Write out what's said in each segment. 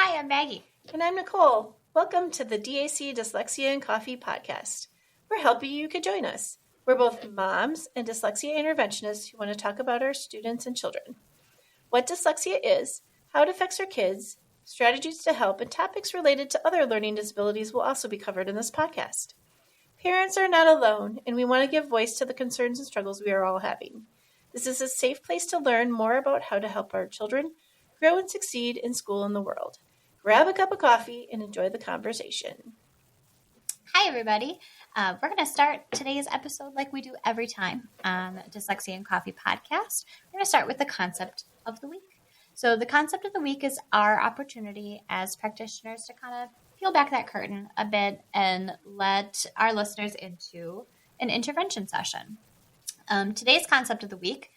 Hi, I'm Maggie. And I'm Nicole. Welcome to the DAC Dyslexia and Coffee podcast. We're happy you could join us. We're both moms and dyslexia interventionists who want to talk about our students and children. What dyslexia is, how it affects our kids, strategies to help, and topics related to other learning disabilities will also be covered in this podcast. Parents are not alone, and we want to give voice to the concerns and struggles we are all having. This is a safe place to learn more about how to help our children grow and succeed in school and the world. Grab a cup of coffee and enjoy the conversation. Hi, everybody. We're going to start today's episode like we do every time on Dyslexia and Coffee podcast. We're going to start with the concept of the week. So the concept of the week is our opportunity as practitioners to kind of peel back that curtain a bit and let our listeners into an intervention session. Today's concept of the week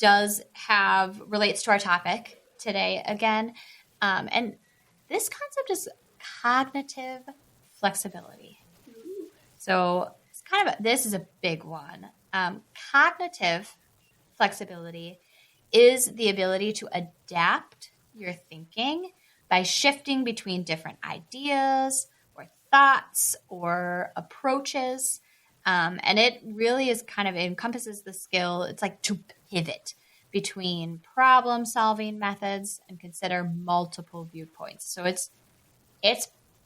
relates to our topic today again. And this concept is cognitive flexibility. So this is a big one. Cognitive flexibility is the ability to adapt your thinking by shifting between different ideas or thoughts or approaches. And it really is it encompasses the skill. It's like to pivot between problem-solving methods and consider multiple viewpoints. So it's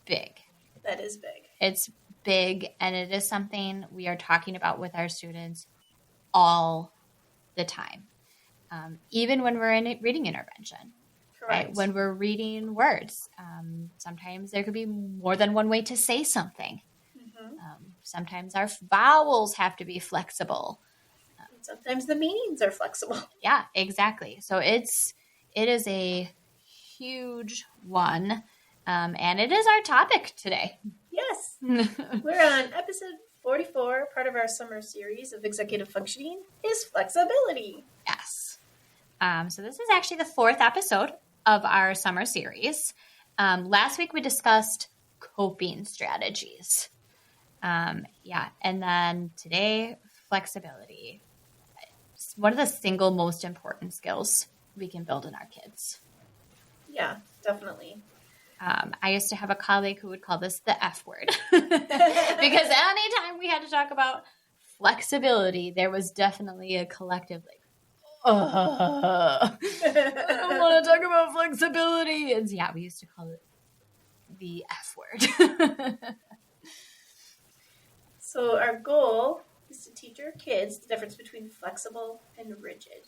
big. That is big. It's big, and it is something we are talking about with our students all the time. Even when we're in reading intervention. Correct. Right? When we're reading words, sometimes there could be more than one way to say something. Mm-hmm. Sometimes our vowels have to be flexible. Sometimes the meanings are flexible. Yeah, exactly. So it is a huge one, and it is our topic today. Yes. We're on episode 44, part of our summer series of executive functioning is flexibility. Yes. So this is actually the fourth episode of our summer series. Last week we discussed coping strategies. And then today, flexibility. It's one of the single most important skills we can build in our kids. Yeah, definitely. I used to have a colleague who would call this the F word because anytime we had to talk about flexibility, there was definitely a collective I don't want to talk about flexibility. And yeah, we used to call it the F word. So our goal is to teach our kids the difference between flexible and rigid.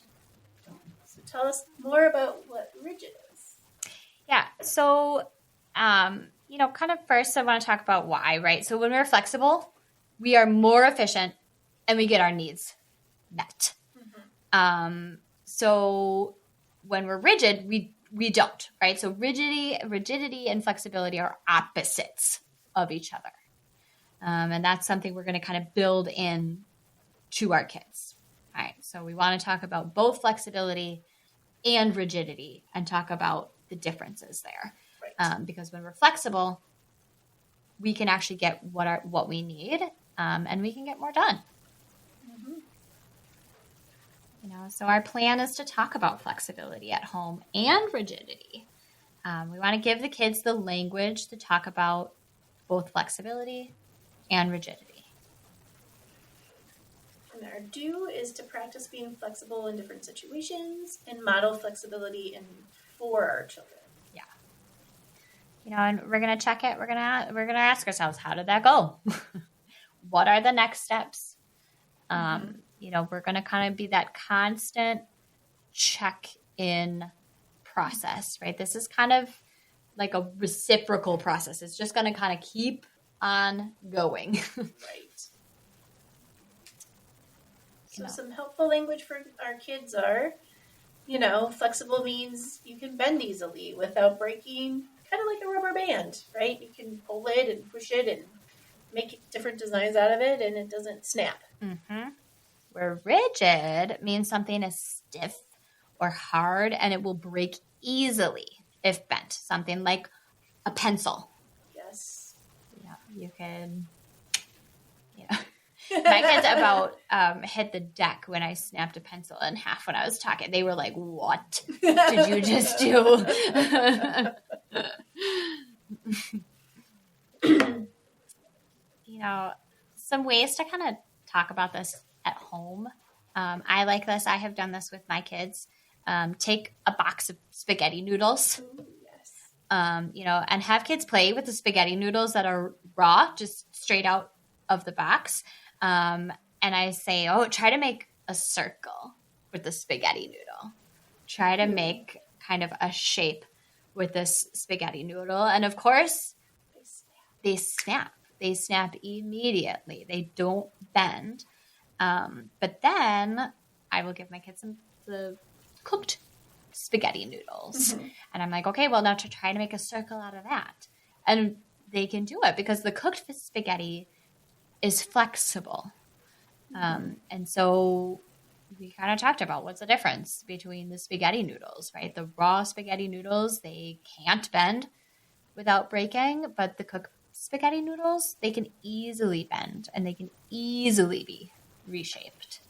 So tell us more about what rigid is. Yeah, so, first I want to talk about why, right? So when we're flexible, we are more efficient and we get our needs met. Mm-hmm. So when we're rigid, we don't, right? So rigidity and flexibility are opposites of each other. And that's something we're going to kind of build in to our kids. All right. So we want to talk about both flexibility and rigidity and talk about the differences there. Right. Because when we're flexible, we can actually get what we need, and we can get more done. Mm-hmm. So our plan is to talk about flexibility at home and rigidity. We want to give the kids the language to talk about both flexibility and rigidity. And our do is to practice being flexible in different situations and model flexibility for our children. Yeah. And we're going to check it. We're going to ask ourselves, how did that go? What are the next steps? We're going to kind of be that constant check-in process, right? This is kind of like a reciprocal process. It's just going to kind of keep on going. Right. So some helpful language for our kids are, flexible means you can bend easily without breaking, kind of like a rubber band, right? You can pull it and push it and make different designs out of it and it doesn't snap. Mm-hmm. Where rigid means something is stiff or hard and it will break easily if bent. Something like a pencil. Yes. You can, my kids about hit the deck when I snapped a pencil in half when I was talking. They were like, what did you just do? some ways to kind of talk about this at home. I like this. I have done this with my kids. Take a box of spaghetti noodles, Ooh, yes. And have kids play with the spaghetti noodles that are raw, just straight out of the box. And I say, try to make a circle with the spaghetti noodle. Try to make kind of a shape with this spaghetti noodle. And of course, they snap. They snap immediately. They don't bend. But then I will give my kids the cooked spaghetti noodles. Mm-hmm. And I'm like, okay, well, now to try to make a circle out of that. And they can do it because the cooked spaghetti is flexible. And so we kind of talked about what's the difference between the spaghetti noodles, right? The raw spaghetti noodles, they can't bend without breaking, but the cooked spaghetti noodles, they can easily bend and they can easily be reshaped.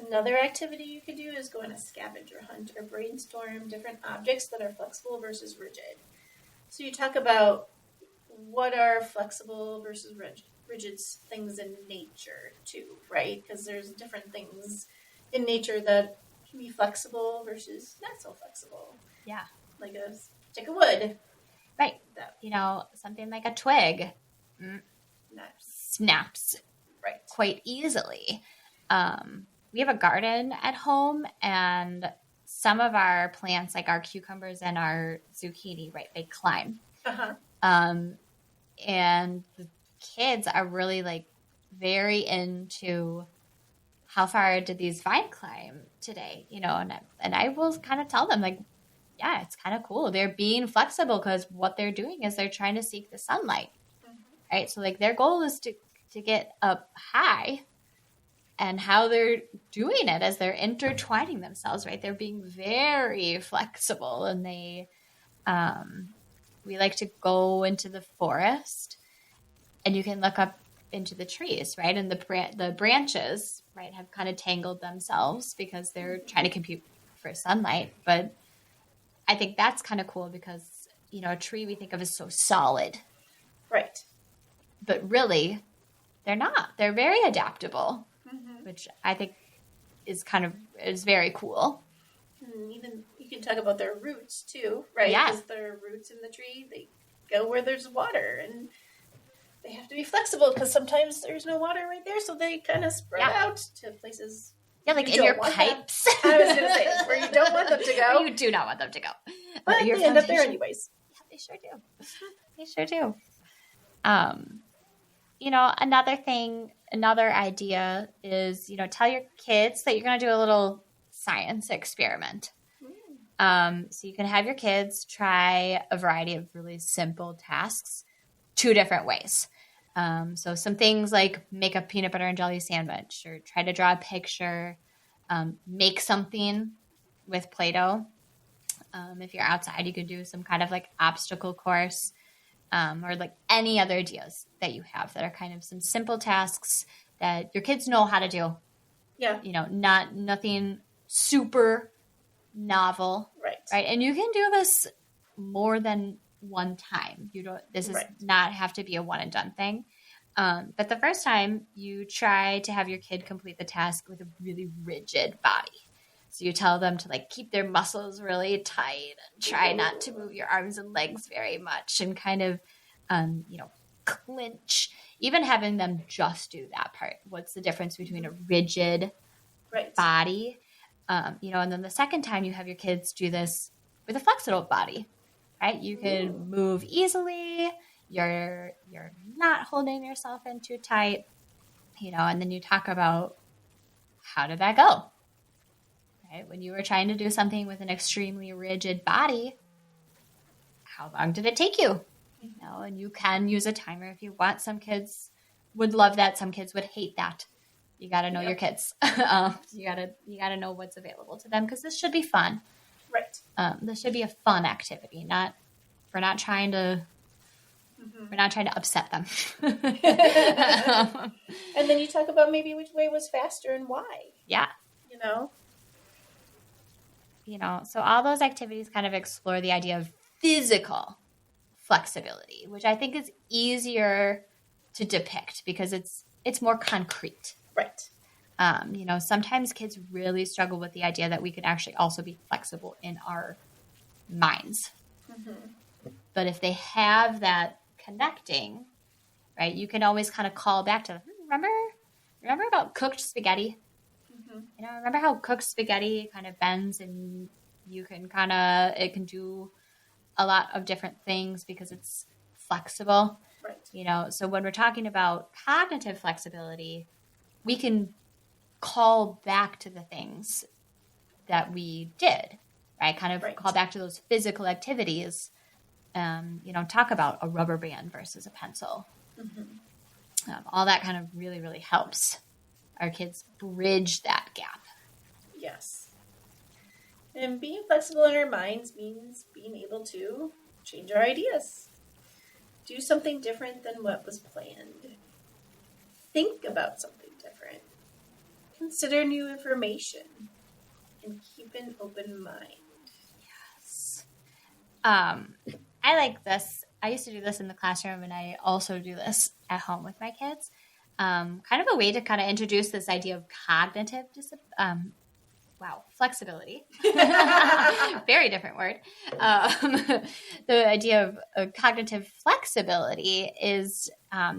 Another activity you could do is go on a scavenger hunt or brainstorm different objects that are flexible versus rigid. So you talk about what are flexible versus rigid things in nature too, right? Because there's different things in nature that can be flexible versus not so flexible. Yeah. Like a stick of wood. Right. Something like a twig snaps quite easily. We have a garden at home, and some of our plants, like our cucumbers and our zucchini, right, they climb. Uh-huh. And the kids are really very into how far did these vine climb today, and I will kind of tell them yeah, it's kind of cool. They're being flexible because what they're doing is they're trying to seek the sunlight, right? So their goal is to get up high, and how they're doing it as they're intertwining themselves, right? They're being very flexible, and we like to go into the forest, and you can look up into the trees, right? And the branches, right, have kind of tangled themselves because they're trying to compete for sunlight. But I think that's kind of cool because, a tree we think of as so solid. Right. But really, they're not. They're very adaptable, which I think is very cool. And even you can talk about their roots too, right? Yeah. Because their roots in the tree, they go where there's water, and they have to be flexible because sometimes there's no water right there, so they kind of spread out to places. Yeah, like in your pipes. I was going to say, where you don't want them to go. You do not want them to go. But they end up there anyways. Yeah, they sure do. They sure do. Another idea is, tell your kids that you're going to do a little science experiment. So you can have your kids try a variety of really simple tasks 2 different ways. So some things like make a peanut butter and jelly sandwich, or try to draw a picture, make something with Play-Doh. If you're outside, you could do some kind of obstacle course, or any other ideas that you have that are kind of some simple tasks that your kids know how to do. Yeah. Nothing super novel. Right. Right. And you can do this more than one time. This does not have to be a one and done thing. But the first time you try to have your kid complete the task with a really rigid body. So you tell them to keep their muscles really tight and try not to move your arms and legs very much, and kind of, clinch, even having them just do that part. What's the difference between a rigid body? And then the second time you have your kids do this with a flexible body, right? You can move easily. You're not holding yourself in too tight, and then you talk about how did that go? Right? When you were trying to do something with an extremely rigid body, how long did it take you? And you can use a timer if you want. Some kids would love that. Some kids would hate that. You got to know your kids. You gotta know what's available to them, because this should be fun. Right. This should be a fun activity. We're not trying to upset them. And then you talk about maybe which way was faster and why. Yeah. You know, so all those activities kind of explore the idea of physical flexibility, which I think is easier to depict because it's more concrete. Right. Sometimes kids really struggle with the idea that we can actually also be flexible in our minds. Mm-hmm. But if they have that connecting, right, you can always kind of call back to, remember about cooked spaghetti? Mm-hmm. Remember how cooked spaghetti kind of bends and it can do a lot of different things because it's flexible. Right. So when we're talking about cognitive flexibility, we can call back to the things that we did, right? Kind of call back to those physical activities. Talk about a rubber band versus a pencil. Mm-hmm. All that kind of really, really helps our kids bridge that gap. Yes. And being flexible in our minds means being able to change our ideas, do something different than what was planned, think about something different, consider new information, and keep an open mind. Yes. I like this. I used to do this in the classroom, and I also do this at home with my kids. Kind of a way to kind of introduce this idea of cognitive flexibility. Very different word. The idea of cognitive flexibility is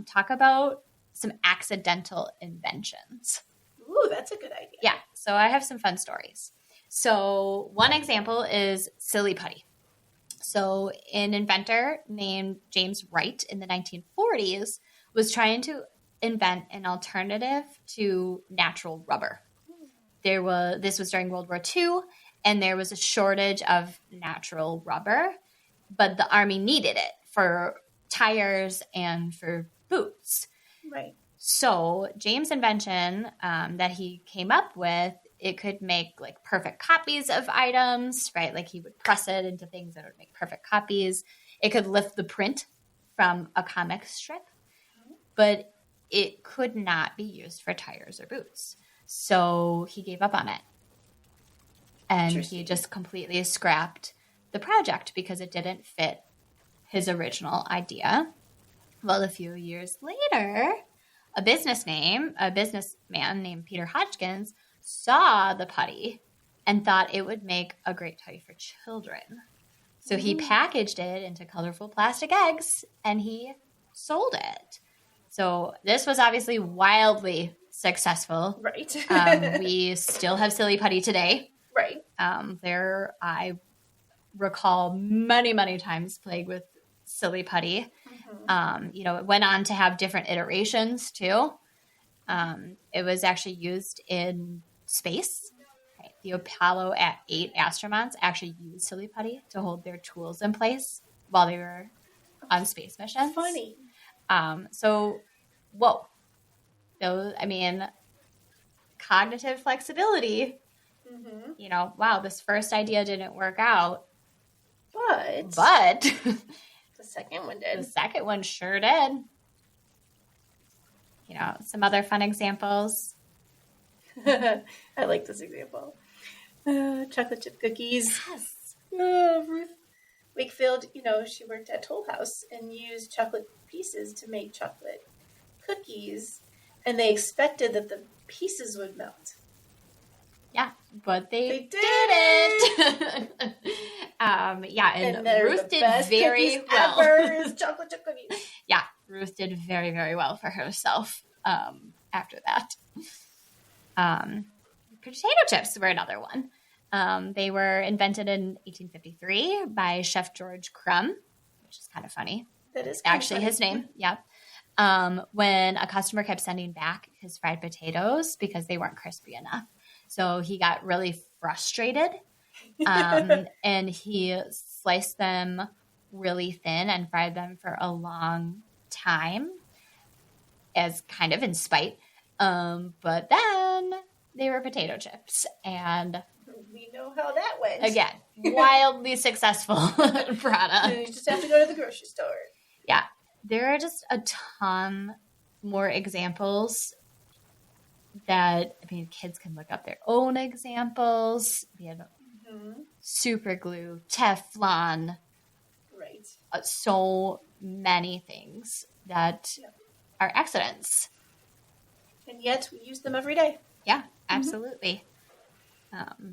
talk about some accidental inventions. Ooh, that's a good idea. Yeah. So I have some fun stories. So one example is silly putty. So an inventor named James Wright in the 1940s was trying to invent an alternative to natural rubber. This was during World War II, and there was a shortage of natural rubber, but the Army needed it for tires and for boots. Right. So James' invention that he came up with, it could make like perfect copies of items, right? Like he would press it into things that would make perfect copies. It could lift the print from a comic strip, but it could not be used for tires or boots. So he gave up on it. And he just completely scrapped the project because it didn't fit his original idea. Well, a few years later, a businessman named Peter Hodgkins saw the putty and thought it would make a great toy for children. So he packaged it into colorful plastic eggs and he sold it. So this was obviously wildly successful. Right. We still have silly putty today. Right. I recall many, many times plagued with silly putty. Mm-hmm. It went on to have different iterations too. It was actually used in space. Right? The Apollo 8 astronauts actually used silly putty to hold their tools in place while they were on space missions. Funny. Whoa. So, cognitive flexibility. Mm-hmm. Wow, this first idea didn't work out. But the second one did. The second one sure did. Some other fun examples. I like this example. Chocolate chip cookies. Yes. Ruth Wakefield, she worked at Toll House and used chocolate pieces to make chocolate cookies, and they expected that the pieces would melt. Yeah, but they didn't. And Ruth did very well. Ever is chocolate chip cookies. Yeah, Ruth did very, very well for herself after that. Potato chips were another one. They were invented in 1853 by Chef George Crumb, which is kind of funny. That is actually his name. Yeah. When a customer kept sending back his fried potatoes because they weren't crispy enough. So he got really frustrated and he sliced them really thin and fried them for a long time as kind of in spite. But then they were potato chips, and we know how that went. Again, wildly successful product. You just have to go to the grocery store. Yeah. There are just a ton more examples that, kids can look up their own examples. We have super glue, Teflon. Right. so many things that are accidents. And yet we use them every day. Yeah, absolutely.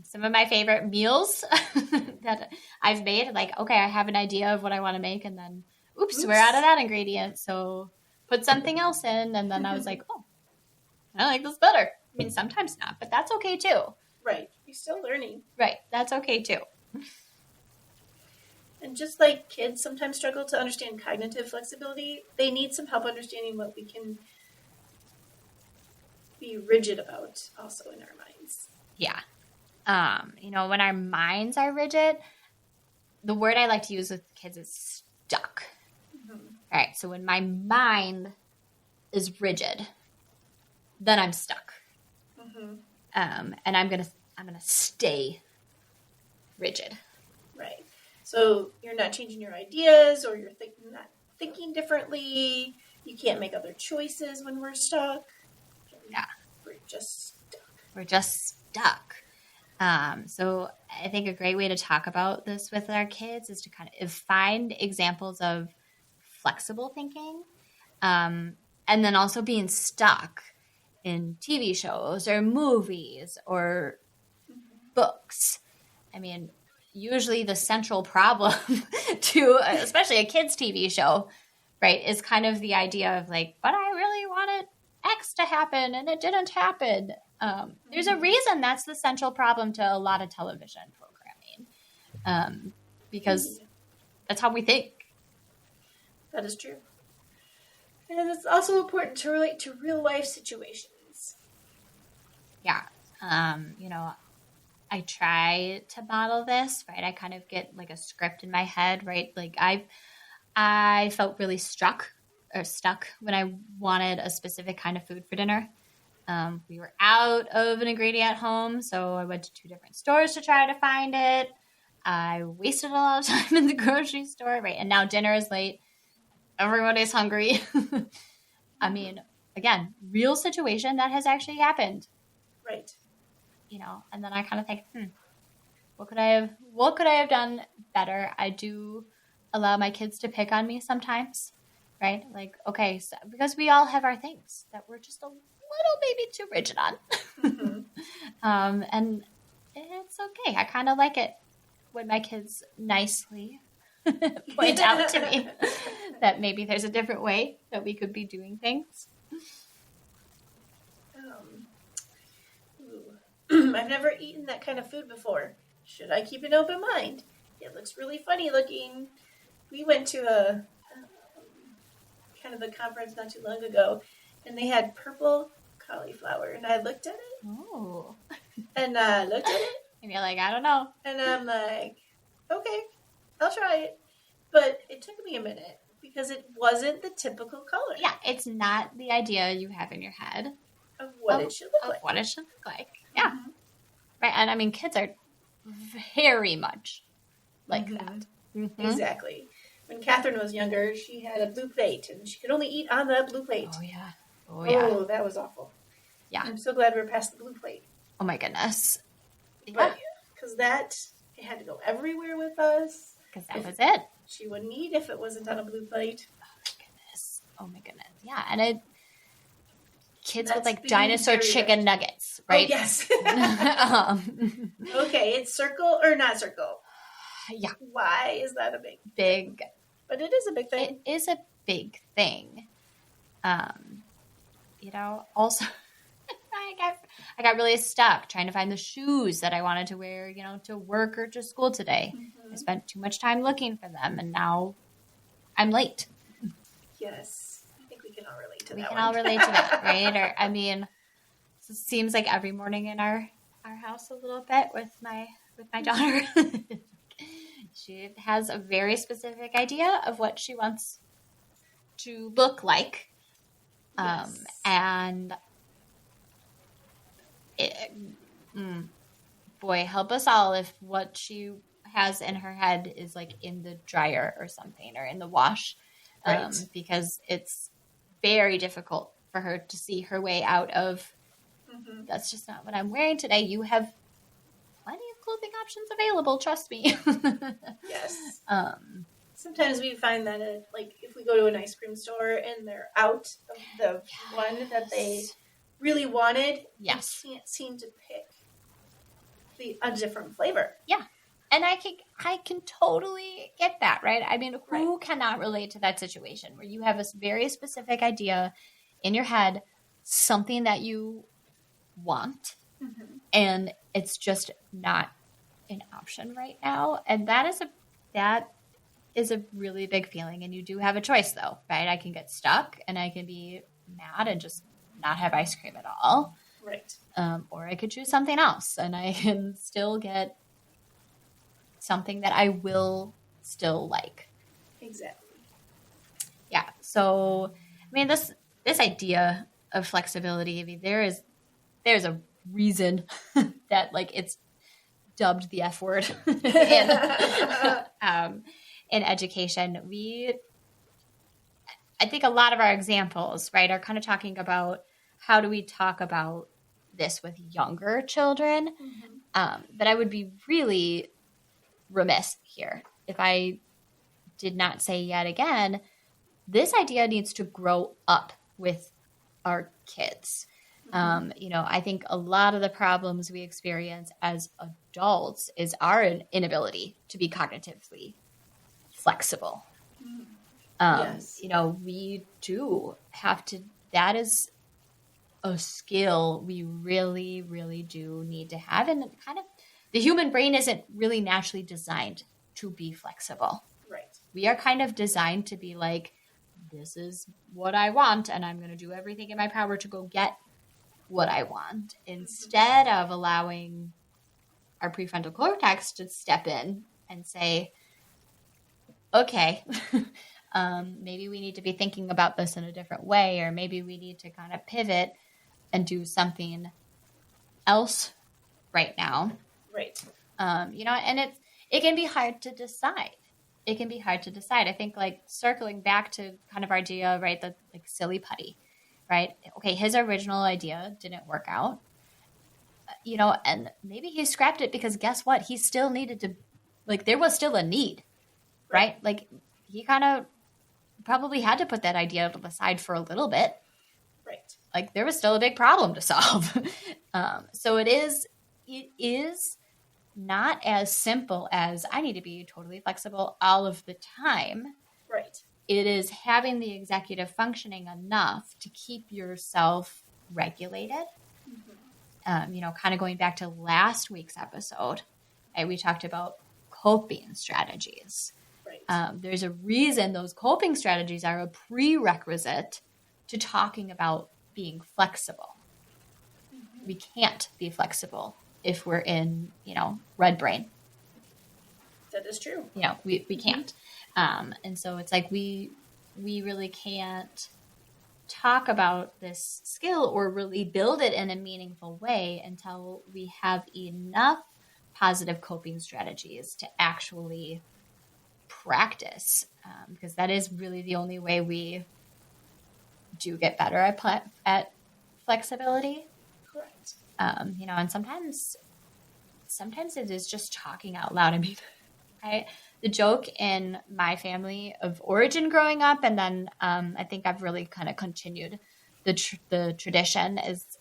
Some of my favorite meals that I've made, like, okay, I have an idea of what I want to make, and then, oops, we're out of that ingredient, so put something else in, and then I was like, oh, I like this better. I mean, sometimes not, but that's okay too. Right. You're still learning. Right. That's okay too. And just like kids sometimes struggle to understand cognitive flexibility, they need some help understanding what we can be rigid about also in our minds. Yeah. When our minds are rigid, the word I like to use with kids is stuck. All right. So when my mind is rigid, then I'm stuck. And I'm gonna stay rigid. Right. So you're not changing your ideas, or you're not thinking differently. You can't make other choices when we're stuck. Yeah. We're just stuck. We're just stuck. So I think a great way to talk about this with our kids is to kind of find examples of flexible thinking, and then also being stuck in TV shows or movies or books. I mean, usually the central problem to, especially a kid's TV show, right, is kind of the idea of like, but I really wanted X to happen and it didn't happen. There's a reason that's the central problem to a lot of television programming, because that's how we think. That is true. And it's also important to relate to real life situations. Yeah. I try to model this, right? I kind of get like a script in my head, right? Like I felt really stuck when I wanted a specific kind of food for dinner. We were out of an ingredient at home, so I went to 2 different stores to try to find it. I wasted a lot of time in the grocery store, right? And now dinner is late. Everybody's hungry. I mean, again, real situation that has actually happened. Right. And then I kind of think, what could I have done better? I do allow my kids to pick on me sometimes, right? Like, okay, so, because we all have our things that we're just a little maybe too rigid on. And it's okay. I kind of like it when my kids nicely point out to me that maybe there's a different way that we could be doing things. I've never eaten that kind of food before. Should I keep an open mind? It looks really funny looking. We went to a kind of a conference not too long ago, and they had purple cauliflower, and I looked at it. Oh. And I looked at it. And you're like, I don't know. And I'm like, okay, I'll try it. But it took me a minute because it wasn't the typical color. Yeah, it's not the idea you have in your head of what it should look like. What it should look like. Yeah. Right. And I mean, kids are very much like that. Exactly. When Catherine was younger, she had a blue plate and she could only eat on the blue plate. Oh, yeah. Oh, that was awful. Yeah. I'm so glad we're past the blue plate. Oh, my goodness. But because it had to go everywhere with us. Because that was it. She wouldn't eat if it wasn't on a blue plate. Oh, my goodness. Yeah. And kids with like dinosaur chicken nuggets, right? Oh, yes. Okay, it's circle or not circle? Yeah. Why is that a big? But it is a big thing. It is a big thing. Also, I got really stuck trying to find the shoes that I wanted to wear, to work or to school today. I spent too much time looking for them, and now I'm late. Yes. I think we can all relate to that. We can all relate to that, right? Or, I mean, it seems like every morning in our house a little bit with my daughter. She has a very specific idea of what she wants to look like. And boy, help us all if what she has in her head is like in the dryer or something, or in the wash, because it's very difficult for her to see her way out of, that's just not what I'm wearing today. You have plenty of clothing options available, trust me. Yes. sometimes we find that if we go to an ice cream store and they're out of the one that they really wanted, yes, they can't seem to pick a different flavor. Yeah. And I can totally get that, right? I mean, who cannot relate to that situation where you have a very specific idea in your head, something that you want, and it's just not an option right now. And that is a really big feeling. And you do have a choice, though, right? I can get stuck and I can be mad and just not have ice cream at all. Right. Or I could choose something else and I can still get something that I will still like. Exactly. Yeah. So, I mean, this idea of flexibility, I mean, there's a reason that it's dubbed the F word in education. I think a lot of our examples, right, are kind of talking about how do we talk about this with younger children. But I would be really remiss here if I did not say yet again, this idea needs to grow up with our kids. I think a lot of the problems we experience as adults is our inability to be cognitively flexible. Yes. We do have to, that is a skill we really, really do need to have. And kind of the human brain isn't really naturally designed to be flexible. Right. We are kind of designed to be like, this is what I want, and I'm going to do everything in my power to go get what I want, instead of allowing our prefrontal cortex to step in and say, okay, maybe we need to be thinking about this in a different way, or maybe we need to kind of pivot and do something else right now. Right. And it can be hard to decide. It can be hard to decide. I think circling back to kind of our idea, right, the silly putty, right? Okay, his original idea didn't work out, and maybe he scrapped it because guess what? He still needed to, there was still a need, right? He kind of probably had to put that idea to the side for a little bit. Right. There was still a big problem to solve. So it is not as simple as I need to be totally flexible all of the time. Right. It is having the executive functioning enough to keep yourself regulated. Kind of going back to last week's episode, right, we talked about coping strategies. Right. There's a reason those coping strategies are a prerequisite to talking about being flexible. We can't be flexible if we're in, red brain. That is true. We can't. And so it's we really can't talk about this skill or really build it in a meaningful way until we have enough positive coping strategies to actually practice, because that is really the only way we do get better at flexibility. Correct. And sometimes it is just talking out loud. I mean, the joke in my family of origin growing up, and then I think I've really kind of continued the tradition is,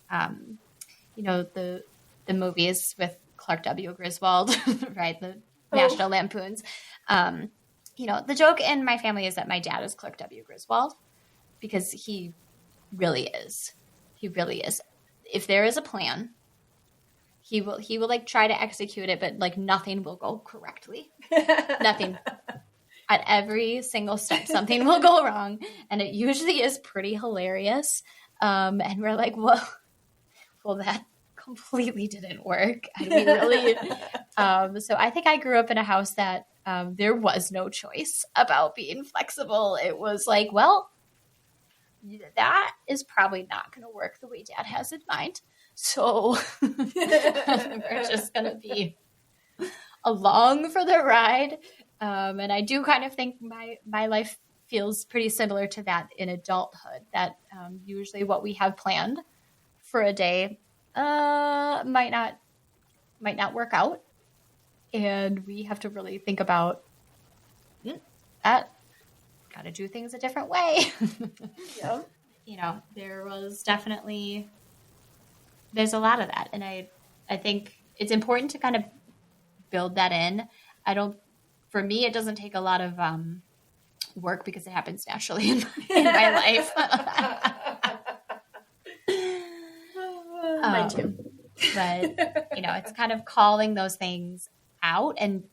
the movies with Clark W. Griswold, right? The National Lampoons. The joke in my family is that my dad is Clark W. Griswold because he really is. He really is. If there is a plan, he will try to execute it, but nothing will go correctly. Nothing. At every single step, something will go wrong, and it usually is pretty hilarious. And we're like, well, that completely didn't work. I mean, really. So I think I grew up in a house that there was no choice about being flexible. It was well, that is probably not going to work the way Dad has in mind. So we're just going to be along for the ride. And I do kind of think my life feels pretty similar to that in adulthood, that usually what we have planned for a day might not work out. And we have to really think about, that. Got to do things a different way. Yep. You know, there's a lot of that. And I think it's important to kind of build that in. For me, it doesn't take a lot of work because it happens naturally in my life. Mine too. But, you know, it's kind of calling those things out and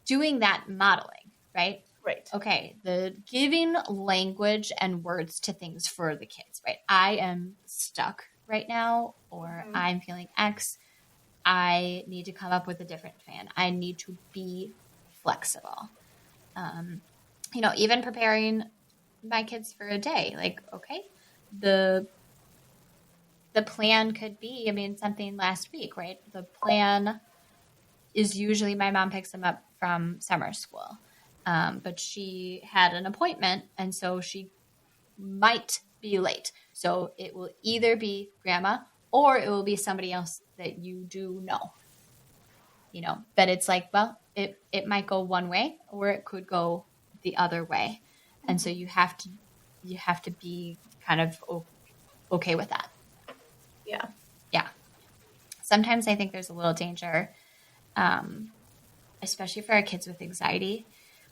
doing that modeling, right? Right. Okay, the giving language and words to things for the kids, right? I am stuck right now, or I'm feeling X. I need to come up with a different plan. I need to be flexible. You know, even preparing my kids for a day, like, okay, the plan could be, I mean, something last week, right? The plan is usually my mom picks them up from summer school. But she had an appointment, and so she might be late. So it will either be grandma or it will be somebody else that you do know. You know, but it's like, well, it might go one way or it could go the other way. And so you have to be kind of okay with that. Yeah. Yeah. Sometimes I think there's a little danger, especially for our kids with anxiety.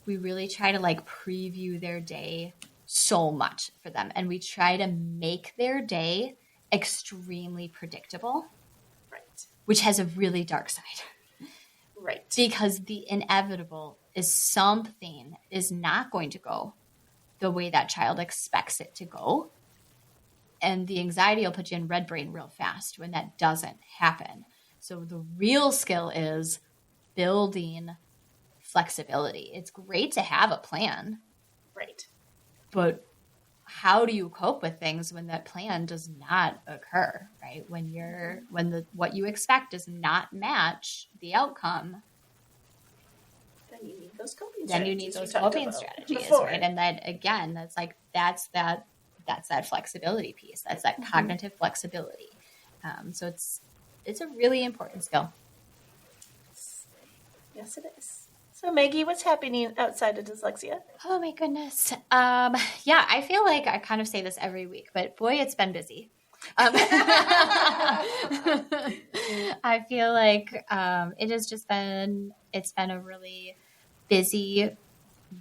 We really try to like preview their day so much for them. And we try to make their day extremely predictable. Right. Which has a really dark side. Right. Because the inevitable is something is not going to go the way that child expects it to go. And the anxiety will put you in red brain real fast when that doesn't happen. So the real skill is building flexibility. It's great to have a plan. Right. But how do you cope with things when that plan does not occur, right? When what you expect does not match the outcome. Then you need those coping strategies. Right? And that, again, that's that flexibility piece. That's that cognitive flexibility. So it's a really important skill. Yes, it is. So, Maggie, what's happening outside of dyslexia? Oh, my goodness. Yeah, I feel like I kind of say this every week, but boy, it's been busy. I feel like it has just been a really busy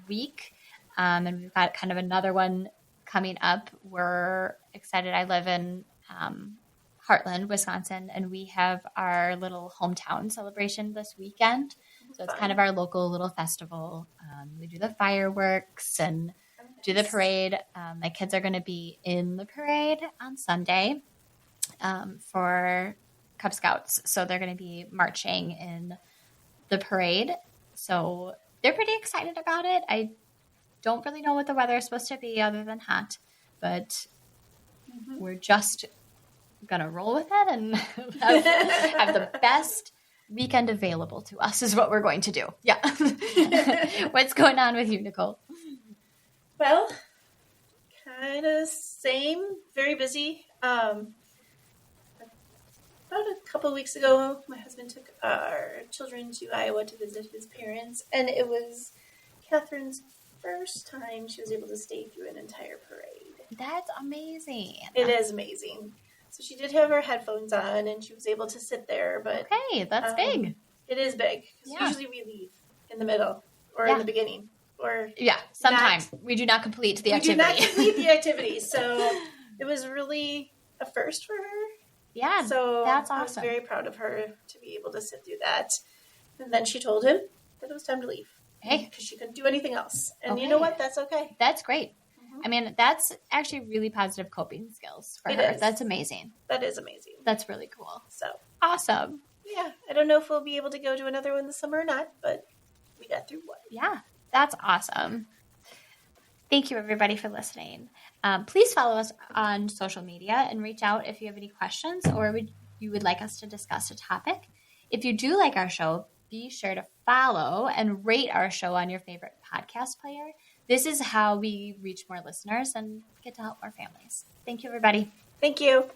week. And we've got kind of another one coming up. We're excited. I live in Heartland, Wisconsin, and we have our little hometown celebration this weekend. So it's kind of our local little festival. We do the fireworks and do the parade. My kids are going to be in the parade on Sunday for Cub Scouts. So they're going to be marching in the parade. So they're pretty excited about it. I don't really know what the weather is supposed to be other than hot, but we're just going to roll with it and have the best weekend available to us is what we're going to do. Yeah. What's going on with you, Nicole? Well, kind of same, very busy. About a couple of weeks ago, my husband took our children to Iowa to visit his parents, and it was Catherine's first time she was able to stay through an entire parade. That's amazing. It is amazing. So she did have her headphones on, and she was able to sit there. But okay, that's big. It is big. Yeah. Usually we leave in the middle or in the beginning. Sometimes we do not complete the activity. We do not complete the activity. So it was really a first for her. Yeah, so that's awesome. I was very proud of her to be able to sit through that. And then she told him that it was time to leave. Hey, because she couldn't do anything else. And you know what? That's okay. That's great. I mean, that's actually really positive coping skills for her. That's amazing. That is amazing. That's really cool. So awesome. Yeah. I don't know if we'll be able to go to another one this summer or not, but we got through one. Yeah. That's awesome. Thank you, everybody, for listening. Please follow us on social media and reach out if you have any questions or you would like us to discuss a topic. If you do like our show, be sure to follow and rate our show on your favorite podcast player. This is how we reach more listeners and get to help more families. Thank you, everybody. Thank you.